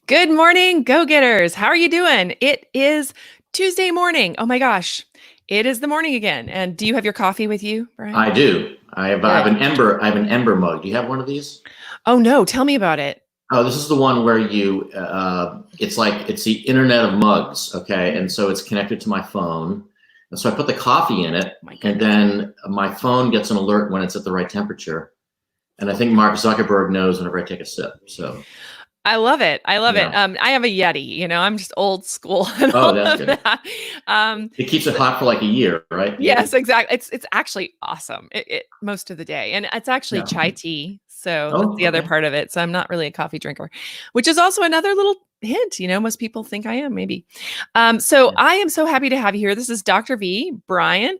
Good morning, go-getters. How are you doing? It is Tuesday morning. Oh my gosh. It is the morning again. And do you have your coffee with you, Brian? I do. I have Good. an ember. I have an ember mug. Do you have one of these? Oh no, tell me about it. Oh, this is the one where it's the internet of mugs. Okay, and so it's connected to my phone, and so I put the coffee in it, My and goodness. then my phone gets an alert when it's at the right temperature. And I think Mark Zuckerberg knows whenever I take a sip. So I love it. I love it. yeah. I have a Yeti, I'm just old school and Oh, all that's of good. that. Um, It keeps it hot for like a year, right? yes, Yeti. exactly. It's actually awesome. It most of the day. And it's actually Yeah. chai tea. So that's Oh, the other okay. part of it. So I'm not really a coffee drinker, which is also another little hint. Most people think I am, maybe. So Yeah. I am so happy to have you here. This is Dr. V, Bryan,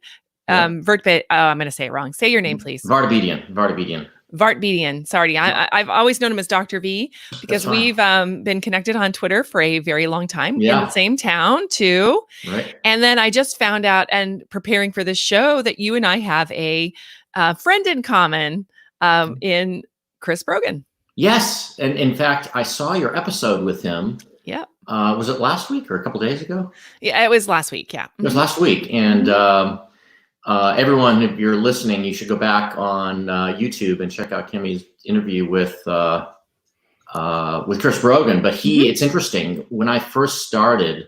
Yeah. I'm going to say it wrong. Say your name, please. Vartabedian. Vartabedian. Vartabedian. Sorry, Yeah. I've always known him as Dr. V That's because fine. we've been connected on Twitter for a very long time in the Yeah. same town too. Right. And then I just found out, and preparing for this show, that you and I have a friend in common in Chris Brogan. Yes, and in fact, I saw your episode with him. Yeah. Was it last week or a couple days ago? Yeah, it was last week. Yeah. It was last week, and everyone, if you're listening, you should go back on YouTube and check out Kimmy's interview with Chris Brogan. But it's interesting. When I first started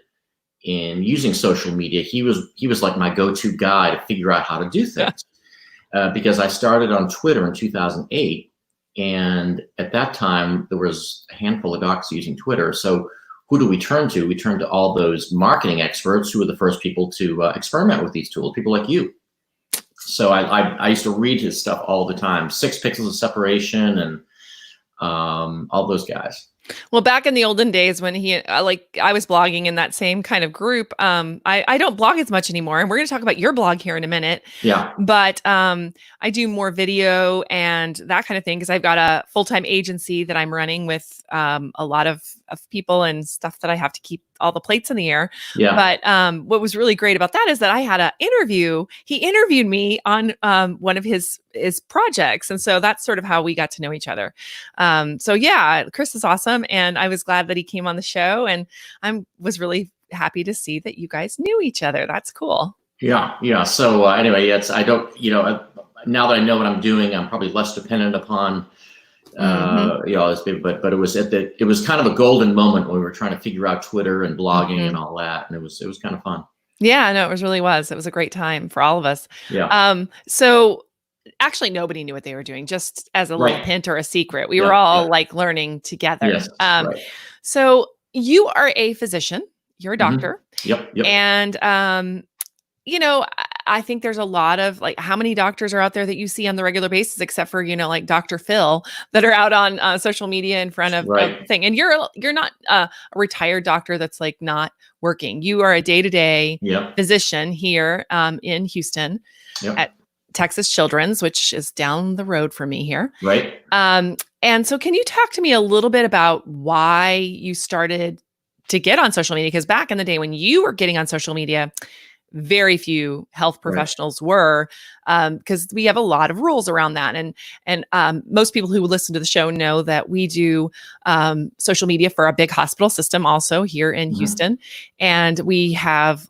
in using social media, he was like my go-to guy to figure out how to do things, because I started on Twitter in 2008. And at that time, there was a handful of docs using Twitter. So who do we turn to? We turn to all those marketing experts who were the first people to experiment with these tools, people like you. So I used to read his stuff all the time, 6 pixels of separation and all those guys. Well, back in the olden days when I was blogging in that same kind of group, I don't blog as much anymore. And we're going to talk about your blog here in a minute. Yeah. But I do more video and that kind of thing because I've got a full-time agency that I'm running with a lot of people and stuff that I have to keep all the plates in the air. Yeah. But what was really great about that is that I had an interview. He interviewed me on one of his projects. And so that's sort of how we got to know each other. So yeah, Chris is awesome. And I was glad that he came on the show, and I was really happy to see that you guys knew each other. That's cool. Yeah. Yeah. So anyway, I don't, now that I know what I'm doing, I'm probably less dependent upon, this, but it was kind of a golden moment when we were trying to figure out Twitter and blogging and all that. And it was kind of fun. Yeah, no, it was a great time for all of us. Yeah. So actually nobody knew what they were doing, just as a little hint or a secret. We were all like learning together. Yes, right. So you are a physician, you're a doctor. Yep. And, I think there's a lot of how many doctors are out there that you see on the regular basis, except for, like Dr. Phil, that are out on social media in front of thing. And you're not a retired doctor that's not working. You are a day-to-day physician here in Houston at Texas Children's, which is down the road from me here. Right. And so can you talk to me a little bit about why you started to get on social media? Because back in the day when you were getting on social media, very few health professionals were, because we have a lot of rules around that. And most people who listen to the show know that we do social media for a big hospital system also here in Houston. And we have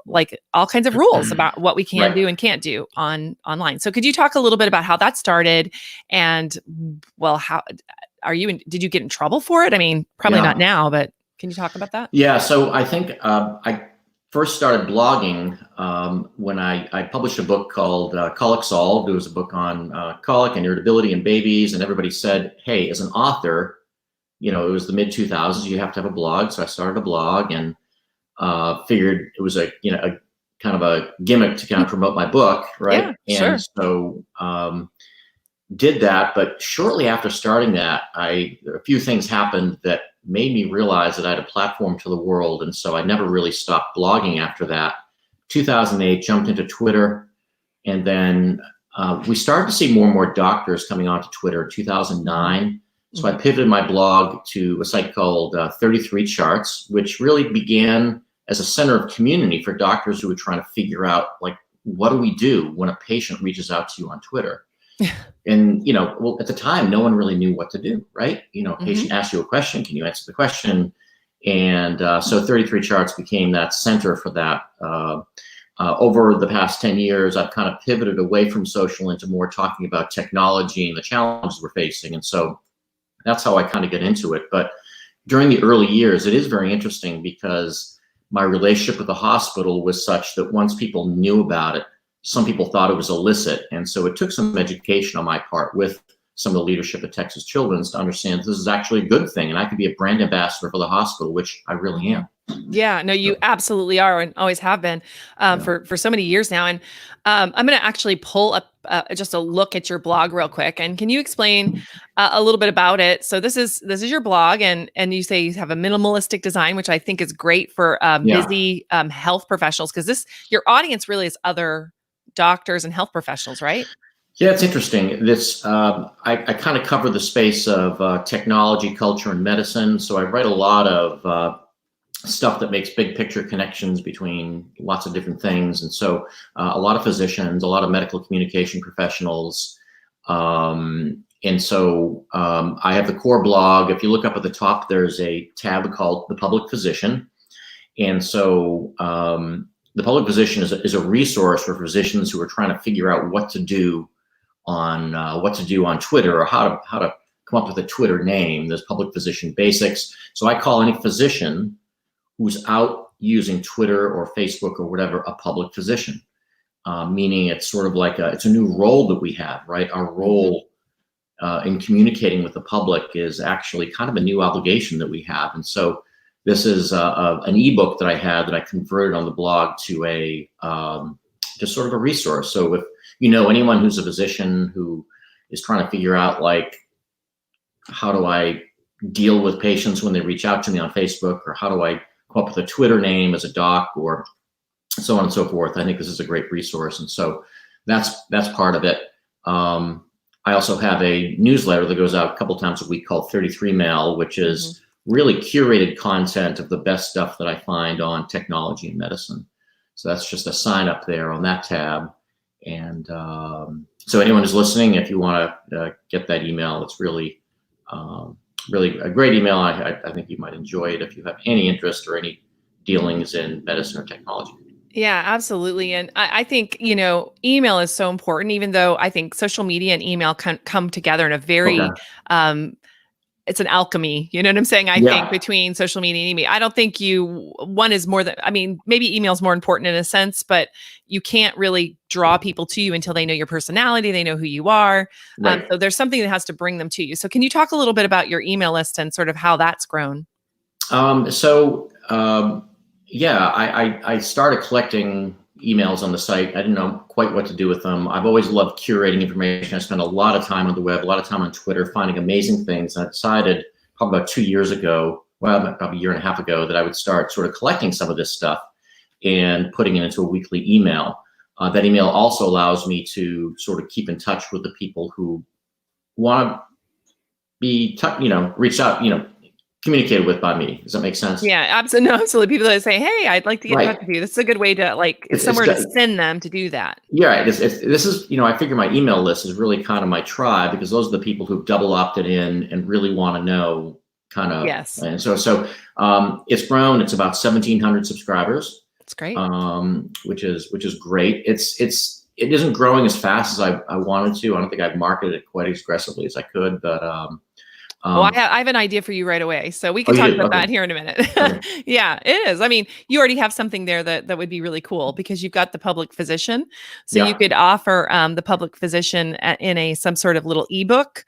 all kinds of rules about what we can do and can't do online. So could you talk a little bit about how that started and, how did you get in trouble for it? I mean, probably not now, but can you talk about that? Yeah. So I think I first started blogging when I published a book called Colic Solved. It was a book on colic and irritability in babies, and everybody said, "Hey, as an author, it was the mid-2000s, you have to have a blog." So I started a blog and figured it was a kind of a gimmick to kind of promote my book, right? Yeah, and so did that, but shortly after starting that, a few things happened that made me realize that I had a platform to the world. And so I never really stopped blogging after that. 2008, jumped into Twitter. And then we started to see more and more doctors coming onto Twitter in 2009. So I pivoted my blog to a site called 33 Charts, which really began as a center of community for doctors who were trying to figure out, what do we do when a patient reaches out to you on Twitter? And, at the time, no one really knew what to do, right? A patient asks you a question. Can you answer the question? And so 33 Charts became that center for that. Over the past 10 years, I've kind of pivoted away from social into more talking about technology and the challenges we're facing. And so that's how I kind of get into it. But during the early years, it is very interesting because my relationship with the hospital was such that once people knew about it, some people thought it was illicit. And so it took some education on my part with some of the leadership at Texas Children's to understand this is actually a good thing. And I could be a brand ambassador for the hospital, which I really am. Yeah, no, you absolutely are and always have been for so many years now. And I'm going to actually pull up just a look at your blog real quick. And can you explain a little bit about it? So this is your blog, and you say you have a minimalistic design, which I think is great for busy health professionals, because your audience really is other doctors and health professionals, right? Yeah, it's interesting. This I kind of cover the space of technology, culture, and medicine. So I write a lot of stuff that makes big picture connections between lots of different things. And so a lot of physicians, a lot of medical communication professionals. And so I have the core blog. If you look up at the top, there's a tab called The Public Physician. And so the Public Physician is a resource for physicians who are trying to figure out what to do on Twitter, or how to come up with a Twitter name. There's Public Physician Basics. So I call any physician who's out using Twitter or Facebook or whatever a public physician, meaning it's sort of like it's a new role that we have, right? Our role in communicating with the public is actually kind of a new obligation that we have. And so this is an ebook that I had that I converted on the blog to a just sort of a resource. So if you know anyone who's a physician who is trying to figure out, like, how do I deal with patients when they reach out to me on Facebook, or how do I come up with a Twitter name as a doc, or so on and so forth, I think this is a great resource. And so that's part of it. I also have a newsletter that goes out a couple times a week called 33 Mail, which is really curated content of the best stuff that I find on technology and medicine. So that's just a sign up there on that tab. And so anyone who's listening, if you want to get that email, it's really a great email. I think you might enjoy it if you have any interest or any dealings in medicine or technology. Yeah, absolutely. And I think, email is so important, even though I think social media and email can come together in a very, it's an alchemy, you know what I'm saying? I think between social media and email, I don't think one is more than, maybe email is more important in a sense, but you can't really draw people to you until they know your personality, they know who you are. Right. So there's something that has to bring them to you. So can you talk a little bit about your email list and sort of how that's grown? I started collecting emails on the site. I didn't know quite what to do with them. I've always loved curating information. I spent a lot of time on the web, a lot of time on Twitter, finding amazing things. And I decided probably about 2 years ago, probably a year and a half ago, that I would start sort of collecting some of this stuff and putting it into a weekly email. That email also allows me to sort of keep in touch with the people who want to be, reached out, communicated with by me. Does that make sense? Yeah, absolutely. No, absolutely. People that say, "Hey, I'd like to get in touch with you." This is a good way to somewhere to send them to do that. Yeah, this is, I figure my email list is really kind of my tribe, because those are the people who've double opted in and really want to know kind of. Yes. And so it's grown. It's about 1,700 subscribers. That's great. Which is great. It isn't growing as fast as I wanted to. I don't think I've marketed it quite as aggressively as I could, but I have an idea for you right away. So we can talk about that here in a minute. Okay. Yeah, it is. You already have something there that would be really cool, because you've got the Public Physician. So you could offer the Public Physician in some sort of little ebook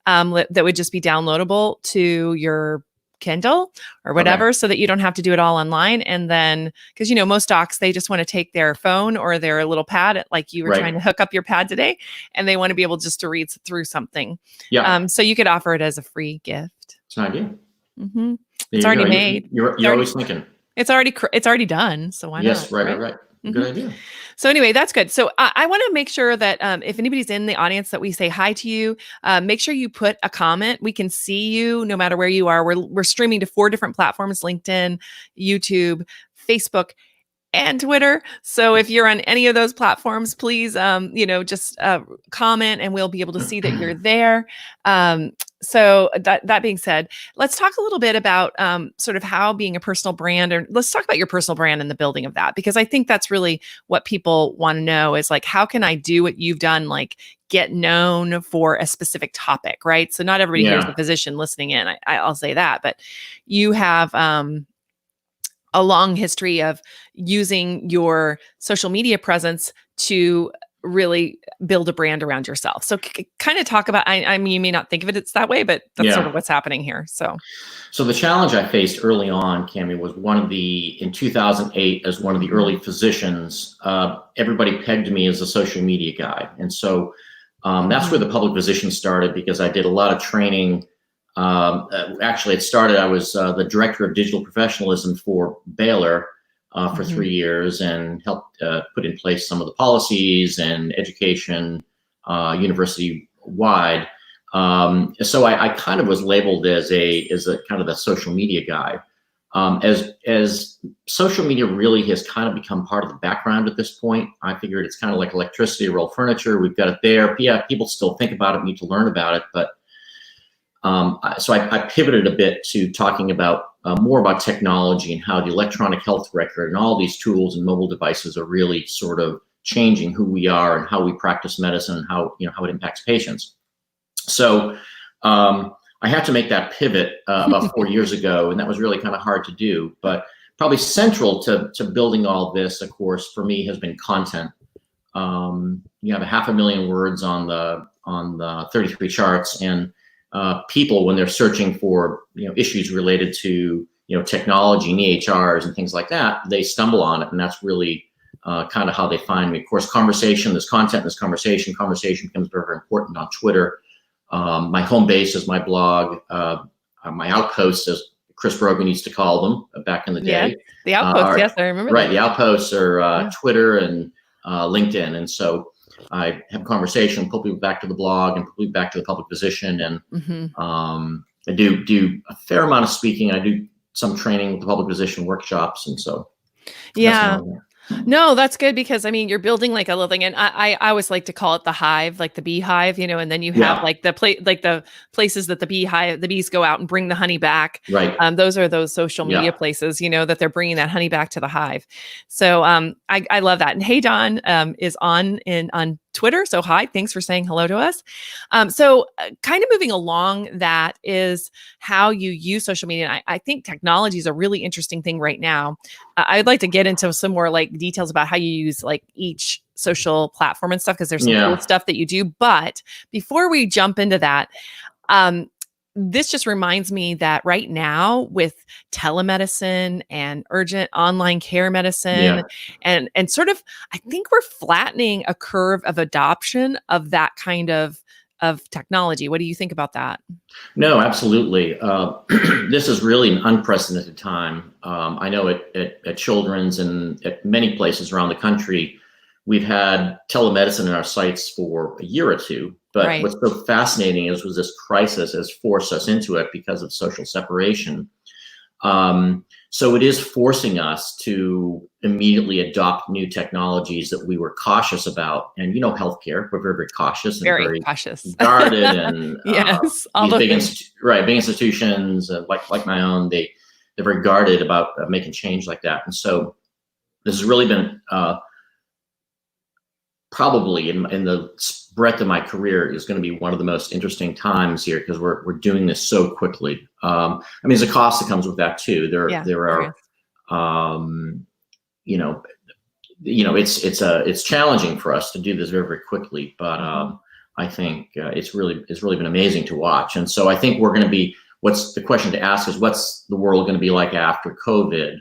that would just be downloadable to your Kindle or whatever, so that you don't have to do it all online. And then, because most docs, they just want to take their phone or their little pad, like you were trying to hook up your pad today, and they want to be able just to read through something. Yeah. So you could offer it as a free gift. It's an idea. Mm-hmm. It's already made. You're always thinking. It's already done. So why not? Yes, right. Mm-hmm. Good idea. So anyway, that's good. So I want to make sure that if anybody's in the audience that we say hi to you, make sure you put a comment. We can see you no matter where you are. We're streaming to 4 different platforms: LinkedIn, YouTube, Facebook, and Twitter. So if you're on any of those platforms, please, just comment, and we'll be able to see that you're there. So that being said, let's talk a little bit about sort of how being a personal brand, or let's talk about your personal brand and the building of that, because I think that's really what people want to know is like, how can I do what you've done? Like, get known for a specific topic, right? So not everybody here's a physician listening in. I'll say that, but you have a long history of using your social media presence to really build a brand around yourself. So kind of talk about, I mean, you may not think of it's that way, but that's sort of what's happening here. So the challenge I faced early on, Cami, was in 2008, as one of the early physicians, everybody pegged me as a social media guy. And so that's where the public physician started, because I did a lot of training. Actually, it started, I was the director of digital professionalism for Baylor for 3 years, and helped put in place some of the policies and education university-wide. So I kind of was labeled as a kind of the social media guy. As social media really has kind of become part of the background at this point, I figured it's kind of like electricity or old furniture. We've got it there. Yeah, people still think about it, need to learn about it, but so I pivoted a bit to talking about more about technology and how the electronic health record and all these tools and mobile devices are really sort of changing who we are and how we practice medicine, and how it impacts patients. So I had to make that pivot about 4 years ago, and that was really kind of hard to do. But probably central to building all this, of course, for me, has been content. You have 500,000 words on the 33 charts, and people, when they're searching for issues related to technology and EHRs and things like that, they stumble on it, and that's really kind of how they find me. Of course, there's content, there's conversation. Conversation becomes very, very important on Twitter. My home base is my blog. My outposts, as Chris Brogan used to call them back in the day. Yeah, the outposts, yes, I remember. Right, the outposts are Twitter and LinkedIn, and so I have a conversation, pull people back to the blog, and pull people back to the public physician, and I do a fair amount of speaking. I do some training with the public physician workshops, and so No, that's good, because I mean, you're building like a little thing, and I always like to call it the hive, like the beehive, and then you have like the places that the bees go out and bring the honey back. Right. Those are those social media places, that they're bringing that honey back to the hive. So I love that. And Hey Don is on Twitter. So hi, thanks for saying hello to us. So kind of moving along, that is how you use social media. And I think technology is a really interesting thing right now. I'd like to get into some more like details about how you use like each social platform and stuff, because there's some cool stuff that you do. But before we jump into that, this just reminds me that right now, with telemedicine and urgent online care medicine, and sort of, I think we're flattening a curve of adoption of that kind of technology. What do you think about that? No, absolutely. This is really an unprecedented time. I know at Children's and at many places around the country, we've had telemedicine in our sites for a year or two. But what's so fascinating was this crisis has forced us into it because of social separation. So it is forcing us to immediately adopt new technologies that we were cautious about. And healthcare, we're very, very cautious and very cautious, guarded, and yes, these big institutions like my own, they're very guarded about making change like that. And so this has really been probably in the breadth of my career is going to be one of the most interesting times here, because we're doing this so quickly. I mean, there's a cost that comes with that too. There are, it's challenging for us to do this very, very quickly, but I think it's really been amazing to watch. And so I think we're going to be, what's the question to ask is, what's the world going to be like after COVID?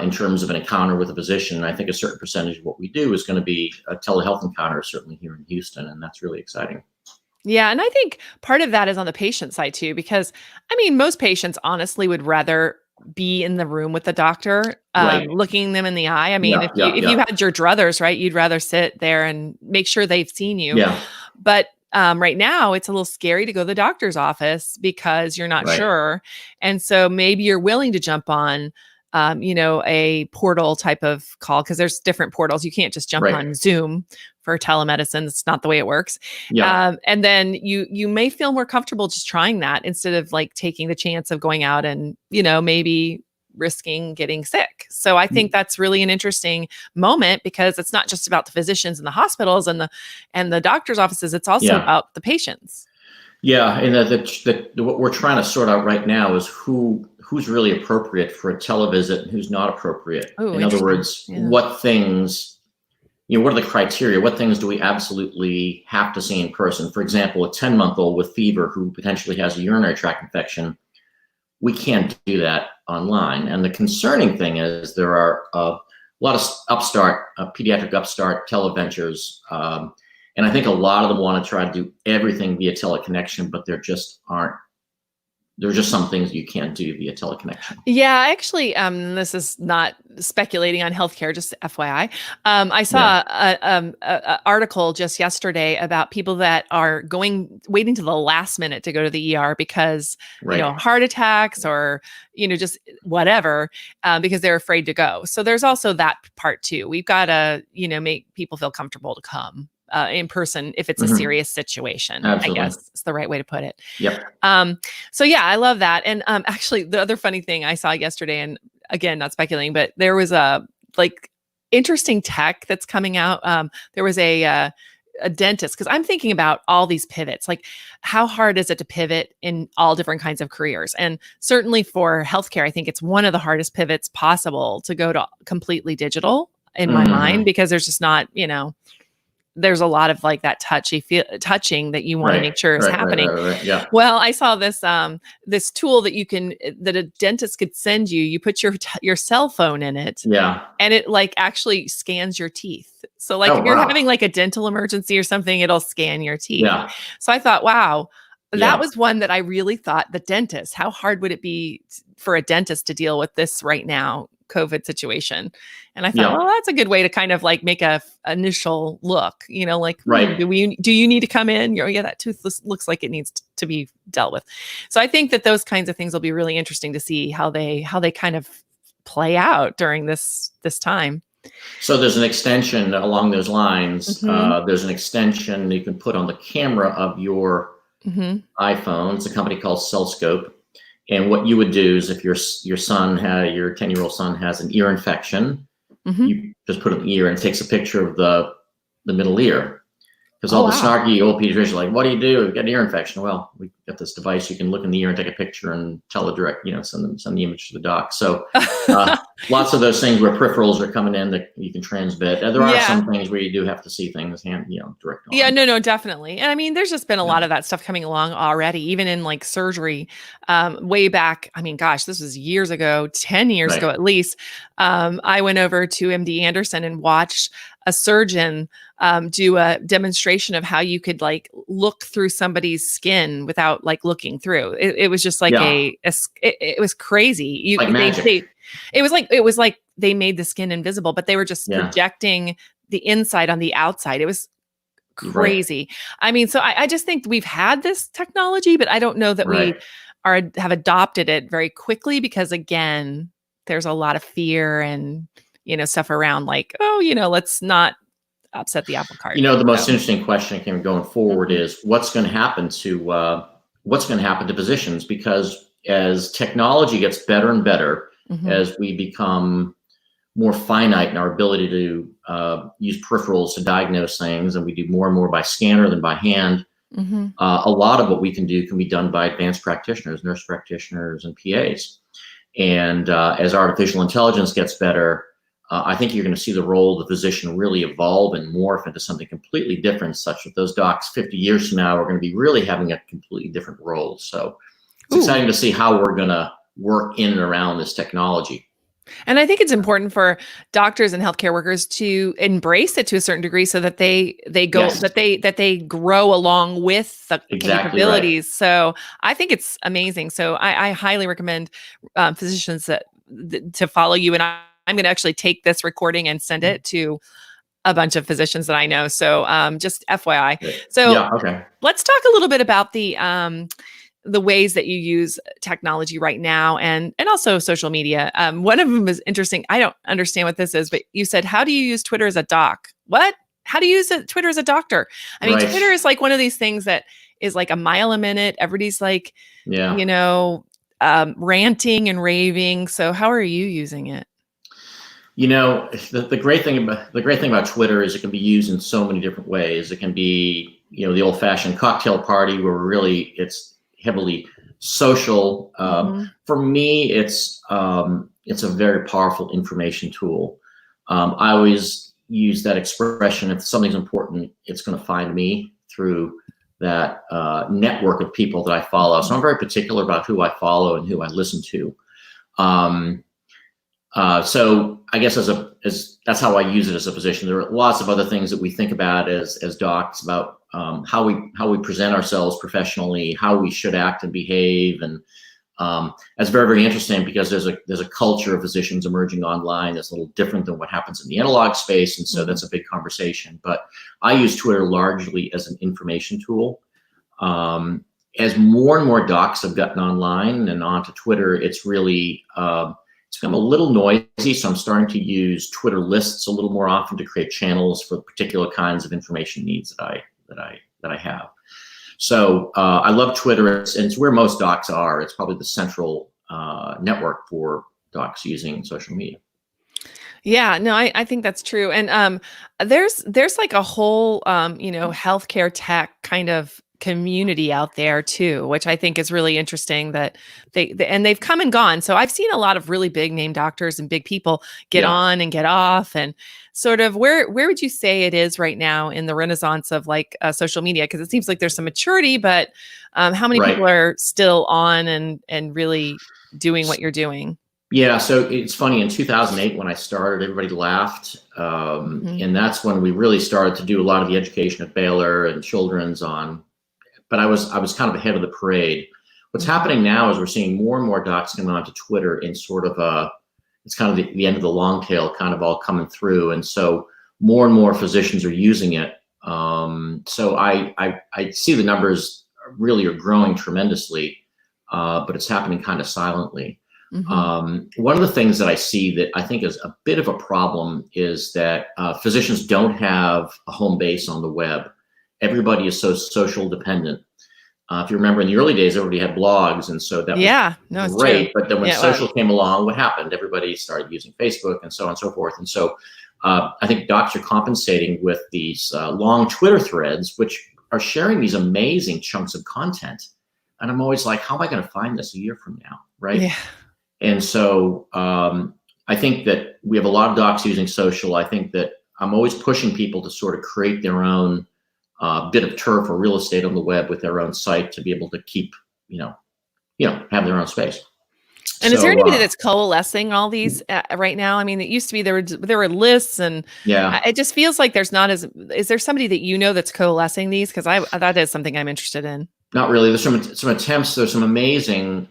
In terms of an encounter with a physician. And I think a certain percentage of what we do is going to be a telehealth encounter, certainly here in Houston, and that's really exciting. Yeah, and I think part of that is on the patient side too, because I mean, most patients honestly would rather be in the room with the doctor, looking them in the eye. I mean, if you had your druthers, right, you'd rather sit there and make sure they've seen you. Yeah. But right now, it's a little scary to go to the doctor's office because you're not sure, and so maybe you're willing to jump on a portal type of call, because there's different portals. You can't just jump Right. on Zoom for telemedicine. It's not the way it works. Yeah. And then you may feel more comfortable just trying that instead of like taking the chance of going out and, maybe risking getting sick. So I think that's really an interesting moment, because it's not just about the physicians and the hospitals and the doctors' offices. It's also about the patients. Yeah, and what we're trying to sort out right now is who's really appropriate for a televisit and who's not appropriate. Oh, in other words, what things, what are the criteria? What things do we absolutely have to see in person? For example, a 10-month-old with fever who potentially has a urinary tract infection, we can't do that online. And the concerning thing is there are a lot of pediatric upstart televentures. And I think a lot of them want to try to do everything via teleconnection, but there just some things you can't do via teleconnection. Yeah, actually, this is not speculating on healthcare, just FYI. I saw a article just yesterday about people that are waiting to the last minute to go to the ER because, heart attacks or, just whatever, because they're afraid to go. So there's also that part too. We've got to, make people feel comfortable to come in person if it's a serious situation. Absolutely. I guess it's the right way to put it. Yep. So yeah, I love that. And actually the other funny thing I saw yesterday, and again, not speculating, but there was a interesting tech that's coming out. There was a dentist, because I'm thinking about all these pivots, like how hard is it to pivot in all different kinds of careers? And certainly for healthcare, I think it's one of the hardest pivots possible to go to completely digital in my mind, because there's just not, there's a lot of that touching that you want to make sure is happening. Yeah. Well, I saw this this tool that that a dentist could send you. You put your cell phone in it. Yeah. And it actually scans your teeth. So if you're having a dental emergency or something, it'll scan your teeth. Yeah. So I thought, wow, that was one that I really thought the dentist, how hard would it be for a dentist to deal with this right now, COVID situation? And I thought, well, that's a good way to kind of make a initial look, do you need to come in? That tooth looks like it needs to be dealt with. So I think that those kinds of things will be really interesting to see how they kind of play out during this time. So there's an extension along those lines. There's an extension you can put on the camera of your iPhone. It's a company called CellScope. And what you would do is if your 10-year-old son has an ear infection, you just put it in the ear and it takes a picture of the middle ear. Because all the snarky old pediatricians are like, what do? We've got an ear infection. Well, we got this device. You can look in the ear and take a picture and tell the direct, send the image to the doc. So lots of those things where peripherals are coming in that you can transmit. There are some things where you do have to see things direct on. Yeah, no, definitely. And I mean, there's just been a lot of that stuff coming along already, even in surgery way back. I mean, gosh, this was years ago, 10 years ago at least. I went over to MD Anderson and watched a surgeon do a demonstration of how you could look through somebody's skin without looking through. It was just it was crazy. It was like they made the skin invisible, but they were just projecting the inside on the outside. It was crazy. I mean, so I just think we've had this technology, but I don't know that we have adopted it very quickly, because again, there's a lot of fear and stuff around let's not upset the apple cart. The most interesting question going forward is what's going to happen to physicians, because as technology gets better and better, as we become more finite in our ability to use peripherals to diagnose things, and we do more and more by scanner than by hand, a lot of what we can do can be done by advanced practitioners, nurse practitioners, and PAs. And as artificial intelligence gets better, I think you're going to see the role of the physician really evolve and morph into something completely different, such that those docs 50 years from now are going to be really having a completely different role. So it's exciting to see how we're going to work in and around this technology. And I think it's important for doctors and healthcare workers to embrace it to a certain degree, so that they grow along with the capabilities. So I think it's amazing. So I highly recommend physicians to follow you. And I'm going to actually take this recording and send it to a bunch of physicians that I know. So just FYI. So let's talk a little bit about the the ways that you use technology right now, and also social media. One of them is interesting. I don't understand what this is, but you said, how do you use Twitter as a doc? What? How do you use Twitter as a doctor? I mean, Right. Twitter is like one of these things that is like a mile a minute. Everybody's like, Yeah. ranting and raving. So how are you using it? The great thing about Twitter is it can be used in so many different ways. It can be, the old-fashioned cocktail party where really it's heavily social. For me, it's a very powerful information tool. I always use that expression: if something's important, it's going to find me through that network of people that I follow. So I'm very particular about who I follow and who I listen to. So I guess as that's how I use it as a position. There are lots of other things that we think about as docs about how we present ourselves professionally, how we should act and behave, and that's very, very interesting because there's a culture of physicians emerging online that's a little different than what happens in the analog space, and so that's a big conversation. But I use Twitter largely as an information tool. As more and more docs have gotten online and onto Twitter, it's really it's become a little noisy, so I'm starting to use Twitter lists a little more often to create channels for particular kinds of information needs that I have. So I love Twitter, and it's where most docs are. It's probably the central network for docs using social media. Yeah, no, I think that's true. And there's like a whole healthcare tech kind of community out there too, which I think is really interesting that they've come and gone. So I've seen a lot of really big name doctors and big people get on and get off, and sort of where would you say it is right now in the renaissance of like social media? Because it seems like there's some maturity, but how many people are still on and really doing what you're doing? Yeah, so it's funny, in 2008 when I started, everybody laughed. And that's when we really started to do a lot of the education at Baylor and Children's on, but I was kind of ahead of the parade. What's happening now is we're seeing more and more docs coming onto Twitter in sort of it's kind of the end of the long tail kind of all coming through. And so more and more physicians are using it. So I see the numbers really are growing tremendously, but it's happening kind of silently. One of the things that I see that I think is a bit of a problem is that physicians don't have a home base on the web. Everybody is so social dependent. If you remember in the early days, everybody had blogs, and so that was great. But then when social came along, what happened? Everybody started using Facebook and so on and so forth. And so I think docs are compensating with these long Twitter threads, which are sharing these amazing chunks of content. And I'm always like, how am I going to find this a year from now? Right. Yeah. And so I think that we have a lot of docs using social. I think that I'm always pushing people to sort of create their own bit of turf or real estate on the web with their own site to be able to keep, have their own space. And is there anybody that's coalescing all these right now? I mean, it used to be there were lists, and it just feels like there's not as. Is there somebody that that's coalescing these? Because that is something I'm interested in. Not really. There's some attempts. There's some amazing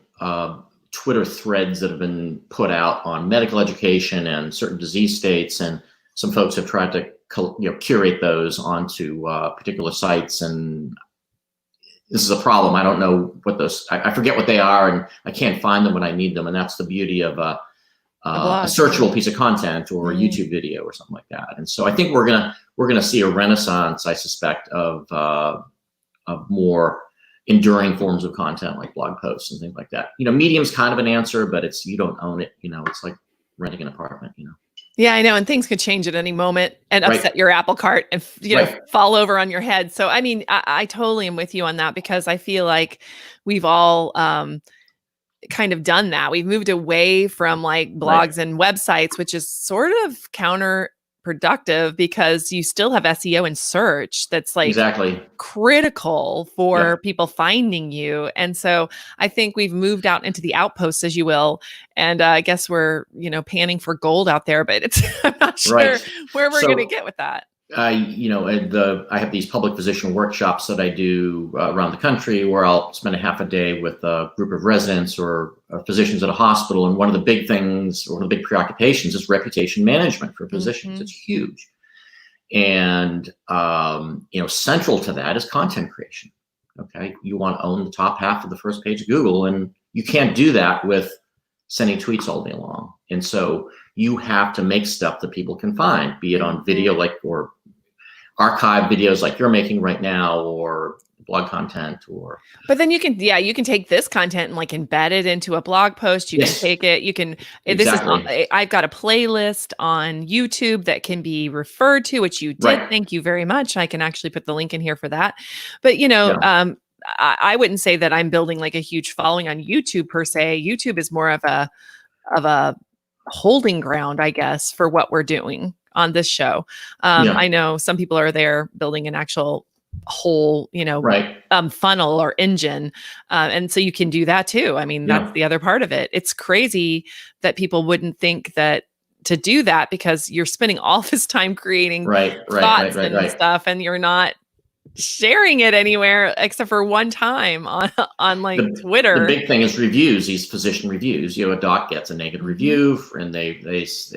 Twitter threads that have been put out on medical education and certain disease states, and some folks have tried to curate those onto particular sites, and this is a problem. I don't know what those. I forget what they are, and I can't find them when I need them. And that's the beauty of a searchable piece of content or a YouTube video or something like that. And so I think we're gonna see a renaissance, I suspect, of more enduring forms of content like blog posts and things like that. Medium's kind of an answer, but you don't own it. It's like renting an apartment. Yeah, I know. And things could change at any moment and upset your apple cart and, fall over on your head. So, I mean, I totally am with you on that, because I feel like we've all kind of done that. We've moved away from like blogs and websites, which is sort of counterproductive because you still have SEO and search that's like critical for people finding you. And so I think we've moved out into the outposts, as you will. And I guess we're, panning for gold out there, but I'm not sure where we're going to get with that. I have these public physician workshops that I do around the country where I'll spend a half a day with a group of residents or physicians at a hospital. And one of the big things, or one of the big preoccupations, is reputation management for physicians. It's huge. And, central to that is content creation. Okay, you want to own the top half of the first page of Google, and you can't do that with sending tweets all day long. And so you have to make stuff that people can find, be it on video, like, or archive videos like you're making right now, or blog content, or. But then you can take this content and like embed it into a blog post. You can take it, Exactly. I've got a playlist on YouTube that can be referred to, which you did. Right. Thank you very much. I can actually put the link in here for that. But Yeah. I wouldn't say that I'm building like a huge following on YouTube per se. YouTube is more of a holding ground, I guess, for what we're doing on this show. Yeah. I know some people are there building an actual whole, Right. funnel or engine. And so you can do that too. I mean, that's Yeah. the other part of it. It's crazy that people wouldn't think that to do that, because you're spending all this time creating thoughts and stuff, and you're not sharing it anywhere except for one time on like Twitter. The big thing is reviews. These physician reviews. A doc gets a negative review, and it's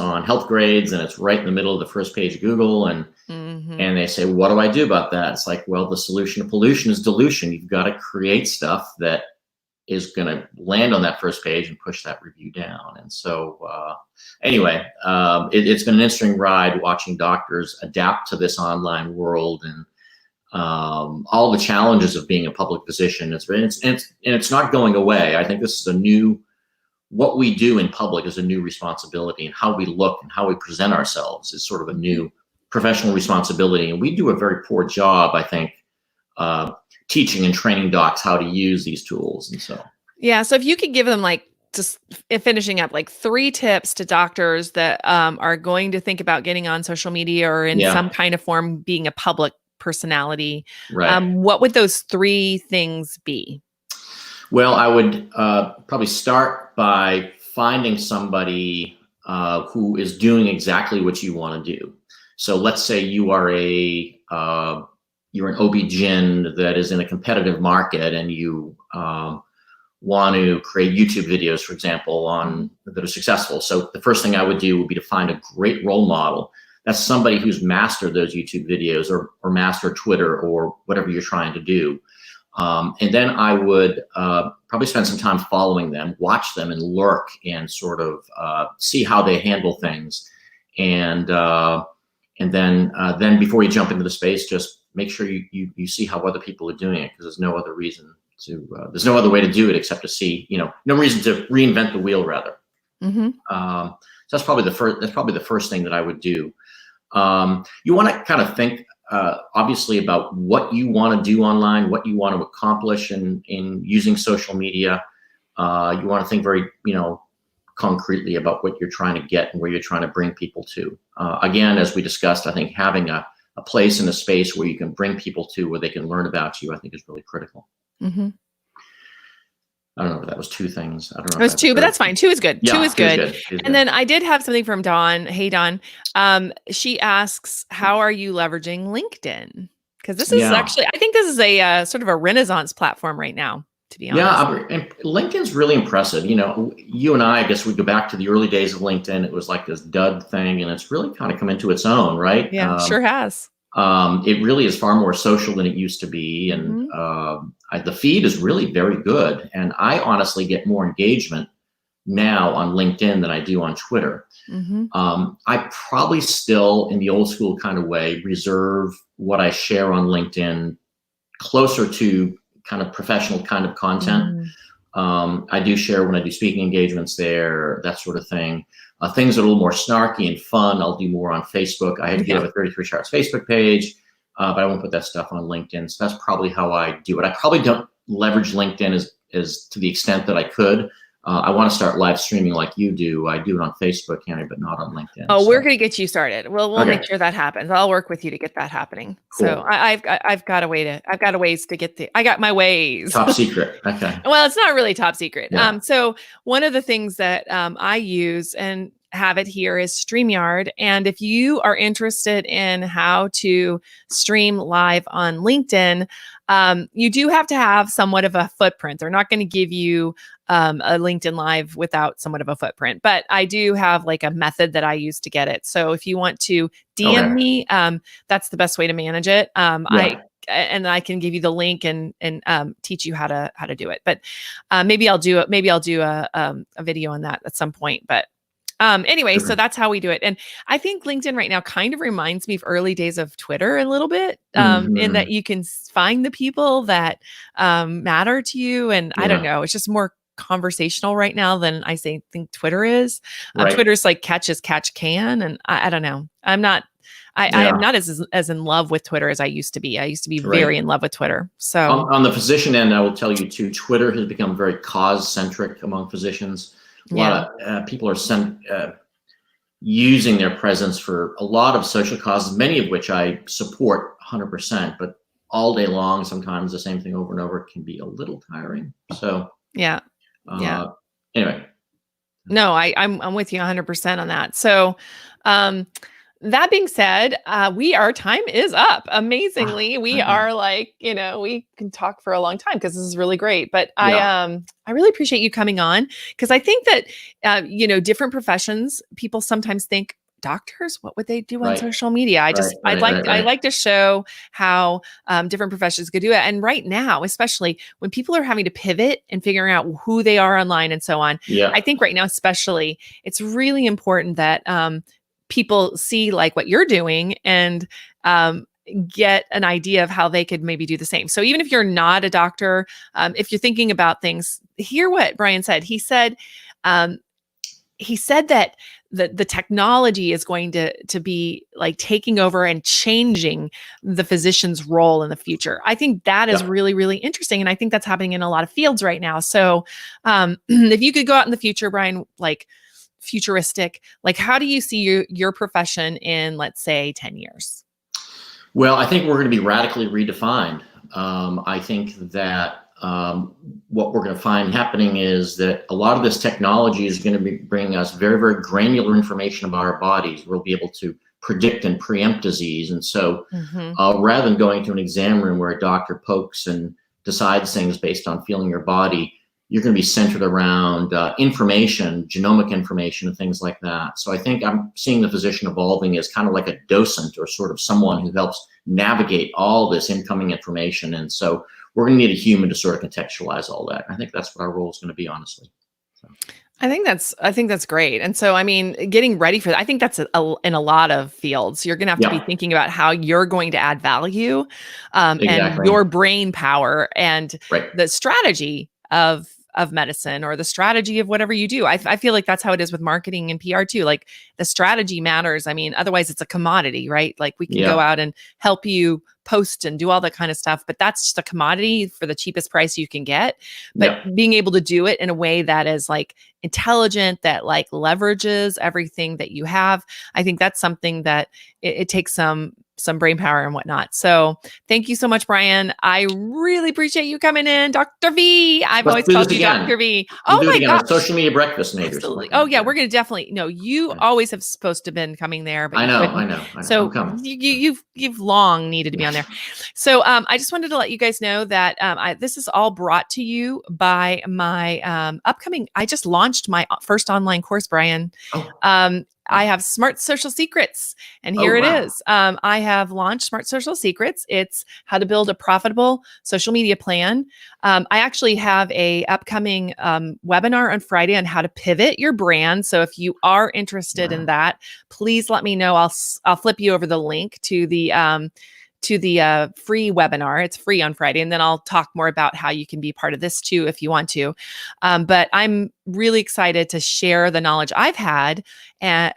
on Health Grades, and it's right in the middle of the first page of Google, and they say, what do I do about that? It's like, well, the solution to pollution is dilution. You've got to create stuff that is going to land on that first page and push that review down. And so anyway, it's been an interesting ride watching doctors adapt to this online world, and all the challenges of being a public physician. It's not going away. I think this is what we do in public is a new responsibility, and how we look and how we present ourselves is sort of a new professional responsibility. And we do a very poor job, I think, teaching and training docs how to use these tools. And so, yeah. So if you could give them, like, just finishing up, like 3 tips to doctors that are going to think about getting on social media or in some kind of form being a public personality, what would those 3 things be? Well, I would probably start by finding somebody who is doing exactly what you want to do. So let's say you are you're an OB-GYN that is in a competitive market, and you want to create YouTube videos, for example, that are successful. So the first thing I would do would be to find a great role model. That's somebody who's mastered those YouTube videos, or mastered Twitter, or whatever you're trying to do. And then I would probably spend some time following them, watch them, and lurk and sort of see how they handle things. And then before you jump into the space, just make sure you see how other people are doing it, because there's no other reason to. There's no other way to do it except to see. No reason to reinvent the wheel, rather. So that's probably the first thing that I would do. You want to kind of think, obviously, about what you want to do online, what you want to accomplish in using social media. You want to think very, concretely about what you're trying to get and where you're trying to bring people to. Again, as we discussed, I think having a place in a space where you can bring people to, where they can learn about you, I think is really critical. I don't know if that was 2 things. I don't know. It was 2, but that's fine. 2 is good. Yeah, 2 is good. 2 is good. And then I did have something from Dawn. Hey, Dawn. She asks, how are you leveraging LinkedIn? Because this is actually, I think this is a sort of a renaissance platform right now, to be honest. Yeah, LinkedIn's really impressive. You and I guess we go back to the early days of LinkedIn. It was like this dud thing, and it's really kind of come into its own, right? Yeah, sure has. It really is far more social than it used to be, and the feed is really very good. And I honestly get more engagement now on LinkedIn than I do on Twitter. I probably still, in the old school kind of way, reserve what I share on LinkedIn closer to kind of professional kind of content. I do share when I do speaking engagements there, that sort of thing. Things that are a little more snarky and fun, I'll do more on Facebook. I do have a 33 Charts Facebook page, but I won't put that stuff on LinkedIn. So that's probably how I do it. I probably don't leverage LinkedIn as to the extent that I could. I want to start live streaming like you do. I do it on Facebook, Henry, but not on LinkedIn. Oh, so we're going to get you started. We'll make sure that happens. I'll work with you to get that happening. Cool. So I've got ways to get I got my ways. Top secret. Okay. Well, it's not really top secret. Yeah. So one of the things that I use and have it here is StreamYard. And if you are interested in how to stream live on LinkedIn, you do have to have somewhat of a footprint. They're not going to give you a LinkedIn Live without somewhat of a footprint, but I do have like a method that I use to get it. So if you want to DM me, that's the best way to manage it. I and I can give you the link and teach you how to do it. But maybe I'll do a video on that at some point. But anyway, so that's how we do it. And I think LinkedIn right now kind of reminds me of early days of Twitter a little bit, in that you can find the people that matter to you. And I don't know, it's just more conversational right now than I think Twitter is. Twitter's like catch as catch can. And I don't know. I am not as in love with Twitter as I used to be. I used to be very in love with Twitter. So on the physician end, I will tell you too, Twitter has become very cause centric among physicians. A lot of people are using their presence for a lot of social causes, many of which I support 100%, but all day long, sometimes the same thing over and over can be a little tiring. So anyway. No, I'm with you 100% on that. So, that being said, our time is up. Amazingly, we are like, we can talk for a long time because this is really great. But I really appreciate you coming on, because I think that, different professions, people sometimes think, doctors, what would they do on social media? I'd like to show how different professions could do it. And right now, especially when people are having to pivot and figuring out who they are online and so on, I think right now, especially, it's really important that people see like what you're doing and get an idea of how they could maybe do the same. So even if you're not a doctor, if you're thinking about things, hear what Bryan said. He said that the technology is going to be like taking over and changing the physician's role in the future. I think that is really, really interesting. And I think that's happening in a lot of fields right now. So if you could go out in the future, Bryan, like futuristic, like how do you see your profession in, let's say, 10 years? Well, I think we're going to be radically redefined. I think that what we're going to find happening is that a lot of this technology is going to be bringing us very, very granular information about our bodies. We'll be able to predict and preempt disease. And so rather than going to an exam room where a doctor pokes and decides things based on feeling your body, you're going to be centered around information, genomic information, and things like that. So I think I'm seeing the physician evolving as kind of like a docent, or sort of someone who helps navigate all this incoming information. And so we're going to need a human to sort of contextualize all that. I think that's what our role is going to be, honestly. So. I think that's great. And so, I mean, getting ready for that, I think that's in a lot of fields. You're going to have to be thinking about how you're going to add value, and your brain power and the strategy of medicine, or the strategy of whatever you do. I feel like that's how it is with marketing and PR too. Like the strategy matters. I mean, otherwise it's a commodity, right? Like we can go out and help you post and do all that kind of stuff, but that's just a commodity for the cheapest price you can get. But being able to do it in a way that is like intelligent, that like leverages everything that you have, I think that's something that it takes some brain power and whatnot. So thank you so much, Bryan. I really appreciate you coming in, Dr. V. I've always called you Dr. V. Oh my God. Social media breakfast, maybe. Absolutely. Oh yeah. We're going to definitely, you always have supposed to have been coming there, but I know. So you've long needed to be on there. So I just wanted to let you guys know that this is all brought to you by my upcoming, I just launched my first online course, Bryan. I have Smart Social Secrets, and here it is. I have launched Smart Social Secrets. It's how to build a profitable social media plan. I actually have a upcoming webinar on Friday on how to pivot your brand. So if you are interested in that, please let me know. I'll flip you over the link to the free webinar. It's free on Friday. And then I'll talk more about how you can be part of this too, if you want to. But I'm really excited to share the knowledge I've had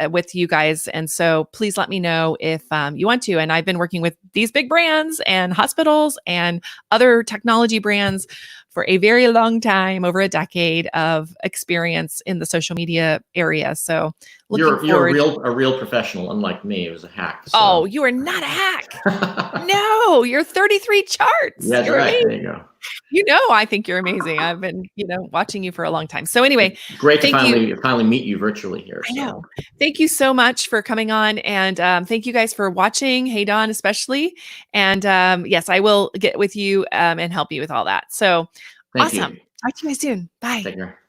with you guys. And so please let me know if you want to. And I've been working with these big brands and hospitals and other technology brands for a very long time, over a decade of experience in the social media area. So you're a real professional, unlike me. It was a hack. So. Oh, you are not a hack. No, you're 33 charts. Yeah, that's right. There you go. I think you're amazing. I've been, watching you for a long time. So anyway, great to finally meet you virtually here. I know. Thank you so much for coming on, and thank you guys for watching. Hey, Don, especially. And yes, I will get with you and help you with all that. So awesome. Talk to you guys soon. Bye. Take care.